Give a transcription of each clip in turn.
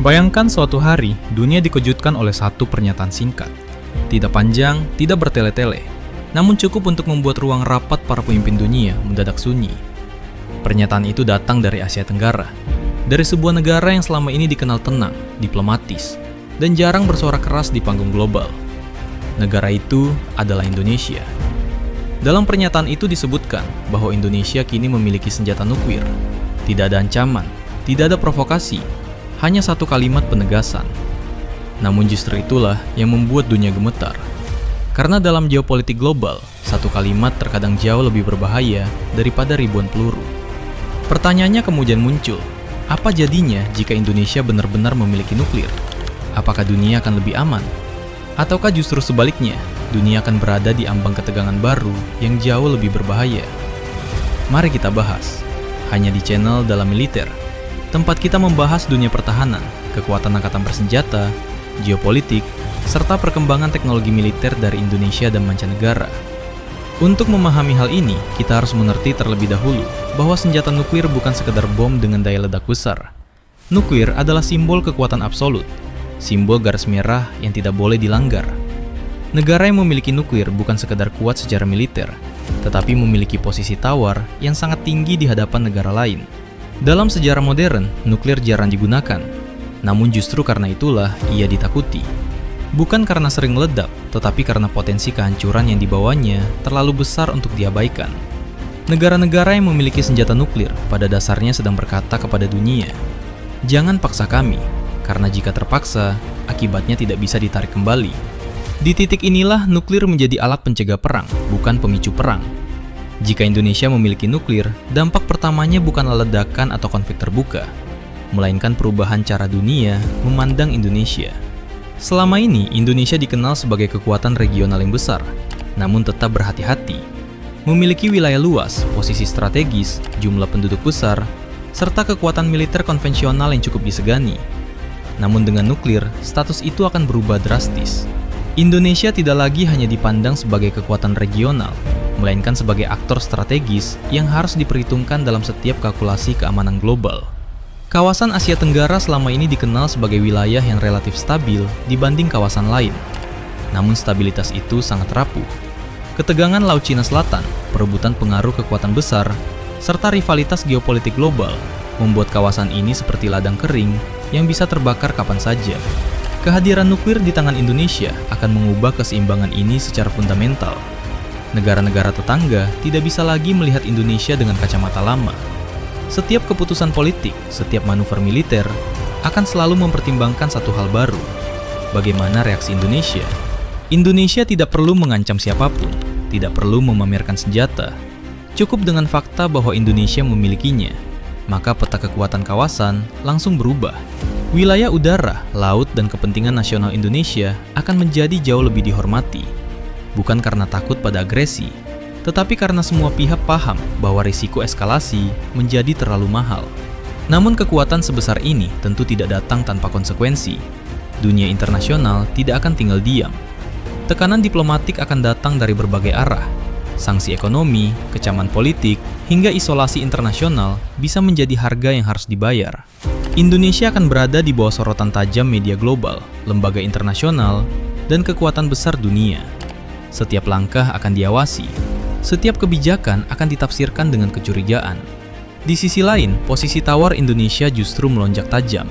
Bayangkan suatu hari, dunia dikejutkan oleh satu pernyataan singkat. Tidak panjang, tidak bertele-tele, namun cukup untuk membuat ruang rapat para pemimpin dunia mendadak sunyi. Pernyataan itu datang dari Asia Tenggara, dari sebuah negara yang selama ini dikenal tenang, diplomatis, dan jarang bersuara keras di panggung global. Negara itu adalah Indonesia. Dalam pernyataan itu disebutkan bahwa Indonesia kini memiliki senjata nuklir. Tidak ada ancaman, tidak ada provokasi, hanya satu kalimat penegasan. Namun justru itulah yang membuat dunia gemetar. Karena dalam geopolitik global, satu kalimat terkadang jauh lebih berbahaya daripada ribuan peluru. Pertanyaannya kemudian muncul, apa jadinya jika Indonesia benar-benar memiliki nuklir? Apakah dunia akan lebih aman? Ataukah justru sebaliknya, dunia akan berada di ambang ketegangan baru yang jauh lebih berbahaya? Mari kita bahas, hanya di channel Dalam Militer, tempat kita membahas dunia pertahanan, kekuatan angkatan bersenjata, geopolitik, serta perkembangan teknologi militer dari Indonesia dan mancanegara. Untuk memahami hal ini, kita harus mengerti terlebih dahulu bahwa senjata nuklir bukan sekedar bom dengan daya ledak besar. Nuklir adalah simbol kekuatan absolut, simbol garis merah yang tidak boleh dilanggar. Negara yang memiliki nuklir bukan sekedar kuat secara militer, tetapi memiliki posisi tawar yang sangat tinggi di hadapan negara lain. Dalam sejarah modern, nuklir jarang digunakan. Namun justru karena itulah ia ditakuti. Bukan karena sering meledak, tetapi karena potensi kehancuran yang dibawanya terlalu besar untuk diabaikan. Negara-negara yang memiliki senjata nuklir pada dasarnya sedang berkata kepada dunia, "Jangan paksa kami, karena jika terpaksa, akibatnya tidak bisa ditarik kembali." Di titik inilah nuklir menjadi alat pencegah perang, bukan pemicu perang. Jika Indonesia memiliki nuklir, dampak pertamanya bukanlah ledakan atau konflik terbuka, melainkan perubahan cara dunia memandang Indonesia. Selama ini, Indonesia dikenal sebagai kekuatan regional yang besar, namun tetap berhati-hati. Memiliki wilayah luas, posisi strategis, jumlah penduduk besar, serta kekuatan militer konvensional yang cukup disegani. Namun dengan nuklir, status itu akan berubah drastis. Indonesia tidak lagi hanya dipandang sebagai kekuatan regional, melainkan sebagai aktor strategis yang harus diperhitungkan dalam setiap kalkulasi keamanan global. Kawasan Asia Tenggara selama ini dikenal sebagai wilayah yang relatif stabil dibanding kawasan lain. Namun stabilitas itu sangat rapuh. Ketegangan Laut Cina Selatan, perebutan pengaruh kekuatan besar, serta rivalitas geopolitik global membuat kawasan ini seperti ladang kering yang bisa terbakar kapan saja. Kehadiran nuklir di tangan Indonesia akan mengubah keseimbangan ini secara fundamental. Negara-negara tetangga tidak bisa lagi melihat Indonesia dengan kacamata lama. Setiap keputusan politik, setiap manuver militer akan selalu mempertimbangkan satu hal baru. Bagaimana reaksi Indonesia? Indonesia tidak perlu mengancam siapapun, tidak perlu memamerkan senjata. Cukup dengan fakta bahwa Indonesia memilikinya, maka peta kekuatan kawasan langsung berubah. Wilayah udara, laut, dan kepentingan nasional Indonesia akan menjadi jauh lebih dihormati. Bukan karena takut pada agresi, tetapi karena semua pihak paham bahwa risiko eskalasi menjadi terlalu mahal. Namun kekuatan sebesar ini tentu tidak datang tanpa konsekuensi. Dunia internasional tidak akan tinggal diam. Tekanan diplomatik akan datang dari berbagai arah. Sanksi ekonomi, kecaman politik, hingga isolasi internasional bisa menjadi harga yang harus dibayar. Indonesia akan berada di bawah sorotan tajam media global, lembaga internasional, dan kekuatan besar dunia. Setiap langkah akan diawasi, setiap kebijakan akan ditafsirkan dengan kecurigaan. Di sisi lain, posisi tawar Indonesia justru melonjak tajam.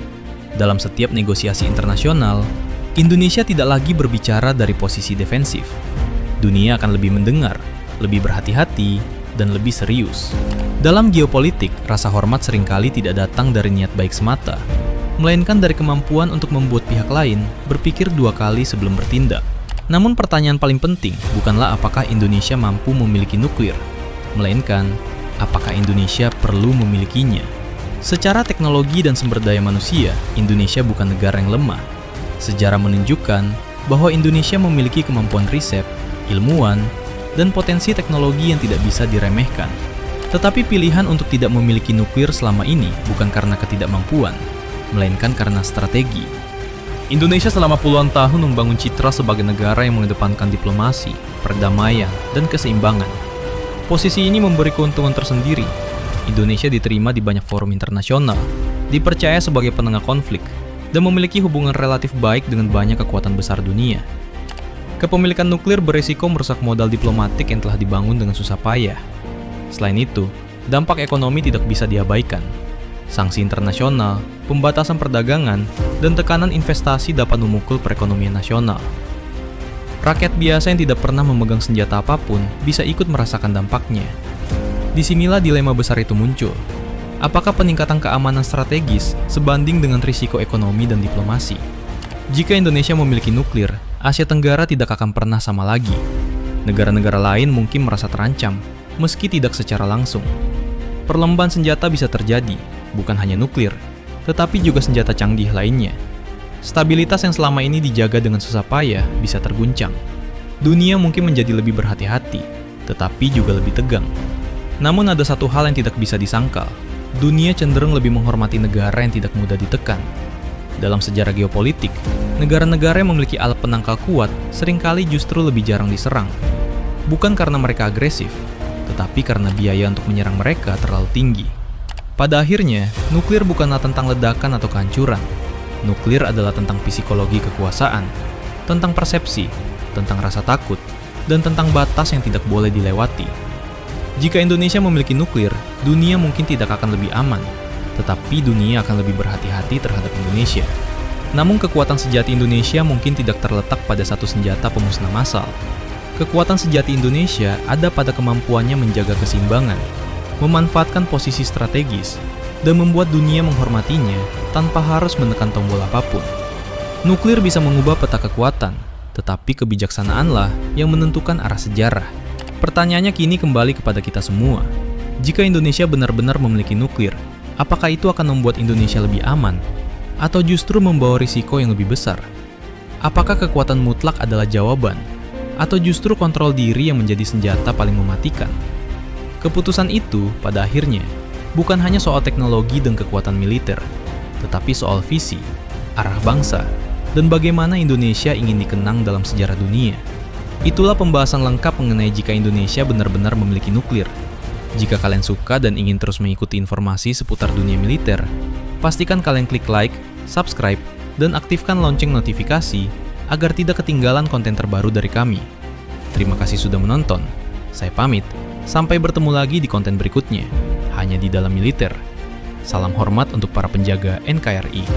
Dalam setiap negosiasi internasional, Indonesia tidak lagi berbicara dari posisi defensif. Dunia akan lebih mendengar, lebih berhati-hati, dan lebih serius. Dalam geopolitik, rasa hormat seringkali tidak datang dari niat baik semata, melainkan dari kemampuan untuk membuat pihak lain berpikir dua kali sebelum bertindak. Namun pertanyaan paling penting bukanlah apakah Indonesia mampu memiliki nuklir, melainkan apakah Indonesia perlu memilikinya. Secara teknologi dan sumber daya manusia, Indonesia bukan negara yang lemah. Sejarah menunjukkan bahwa Indonesia memiliki kemampuan riset, ilmuwan, dan potensi teknologi yang tidak bisa diremehkan. Tetapi pilihan untuk tidak memiliki nuklir selama ini bukan karena ketidakmampuan, melainkan karena strategi. Indonesia selama puluhan tahun membangun citra sebagai negara yang mengedepankan diplomasi, perdamaian, dan keseimbangan. Posisi ini memberi keuntungan tersendiri. Indonesia diterima di banyak forum internasional, dipercaya sebagai penengah konflik, dan memiliki hubungan relatif baik dengan banyak kekuatan besar dunia. Kepemilikan nuklir berisiko merusak modal diplomatik yang telah dibangun dengan susah payah. Selain itu, dampak ekonomi tidak bisa diabaikan. Sanksi internasional, pembatasan perdagangan, dan tekanan investasi dapat memukul perekonomian nasional. Rakyat biasa yang tidak pernah memegang senjata apapun bisa ikut merasakan dampaknya. Disinilah dilema besar itu muncul. Apakah peningkatan keamanan strategis sebanding dengan risiko ekonomi dan diplomasi? Jika Indonesia memiliki nuklir, Asia Tenggara tidak akan pernah sama lagi. Negara-negara lain mungkin merasa terancam, meski tidak secara langsung. Perlombaan senjata bisa terjadi, bukan hanya nuklir, tetapi juga senjata canggih lainnya. Stabilitas yang selama ini dijaga dengan susah payah bisa terguncang. Dunia mungkin menjadi lebih berhati-hati, tetapi juga lebih tegang. Namun ada satu hal yang tidak bisa disangkal. Dunia cenderung lebih menghormati negara yang tidak mudah ditekan. Dalam sejarah geopolitik, negara-negara yang memiliki alat penangkal kuat seringkali justru lebih jarang diserang. Bukan karena mereka agresif, tetapi karena biaya untuk menyerang mereka terlalu tinggi. Pada akhirnya, nuklir bukanlah tentang ledakan atau kehancuran. Nuklir adalah tentang psikologi kekuasaan, tentang persepsi, tentang rasa takut, dan tentang batas yang tidak boleh dilewati. Jika Indonesia memiliki nuklir, dunia mungkin tidak akan lebih aman, tetapi dunia akan lebih berhati-hati terhadap Indonesia. Namun kekuatan sejati Indonesia mungkin tidak terletak pada satu senjata pemusnah massal. Kekuatan sejati Indonesia ada pada kemampuannya menjaga keseimbangan, memanfaatkan posisi strategis, dan membuat dunia menghormatinya tanpa harus menekan tombol apapun. Nuklir bisa mengubah peta kekuatan, tetapi kebijaksanaanlah yang menentukan arah sejarah. Pertanyaannya kini kembali kepada kita semua. Jika Indonesia benar-benar memiliki nuklir, apakah itu akan membuat Indonesia lebih aman? Atau justru membawa risiko yang lebih besar? Apakah kekuatan mutlak adalah jawaban? Atau justru kontrol diri yang menjadi senjata paling mematikan? Keputusan itu, pada akhirnya, bukan hanya soal teknologi dan kekuatan militer, tetapi soal visi, arah bangsa, dan bagaimana Indonesia ingin dikenang dalam sejarah dunia. Itulah pembahasan lengkap mengenai jika Indonesia benar-benar memiliki nuklir. Jika kalian suka dan ingin terus mengikuti informasi seputar dunia militer, pastikan kalian klik like, subscribe, dan aktifkan lonceng notifikasi agar tidak ketinggalan konten terbaru dari kami. Terima kasih sudah menonton. Saya pamit. Sampai bertemu lagi di konten berikutnya, hanya di dalam militer. Salam hormat untuk para penjaga NKRI.